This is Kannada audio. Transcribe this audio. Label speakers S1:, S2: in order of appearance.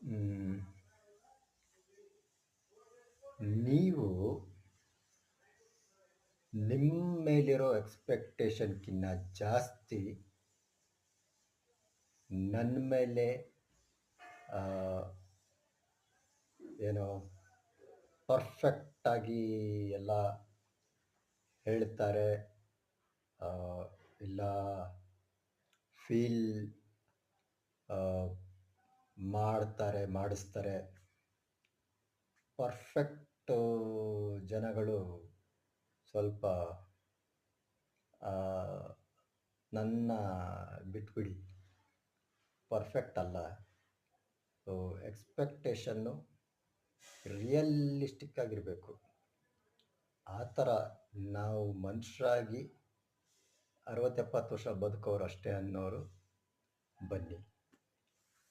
S1: ಮ್, ನೀವು ನಿಮ್ಮ ಮೇಲಿರೋ ಎಕ್ಸ್ಪೆಕ್ಟೇಷನ್ಕಿನ್ನ ಜಾಸ್ತಿ ನನ್ನ ಮೇಲೆ ಆ, ಏನೋ ಪರ್ಫೆಕ್ಟಾಗಿ ಎಲ್ಲ ಹೇಳ್ತಾರೆ, ಆ, ಇಲ್ಲ ಫೀಲ್ ಮಾಡಿಸ್ತಾರೆ. ಪರ್ಫೆಕ್ಟ್ ಜನಗಳು ಸ್ವಲ್ಪ ಆ, ನನ್ನ ಬಿಟ್ಬಿಡಿ, ಪರ್ಫೆಕ್ಟ್ ಅಲ್ಲ. ಸೊ ಎಕ್ಸ್ಪೆಕ್ಟೇಷನ್ನು ರಿಯಲಿಸ್ಟಿಕ್ ಆಗಿರಬೇಕು. ಆ ಥರ ನಾವು ಮನುಷ್ಯರಾಗಿ 60-70 ವರ್ಷ ಬದುಕೋರು ಅಷ್ಟೇ ಅನ್ನೋರು ಬನ್ನಿ.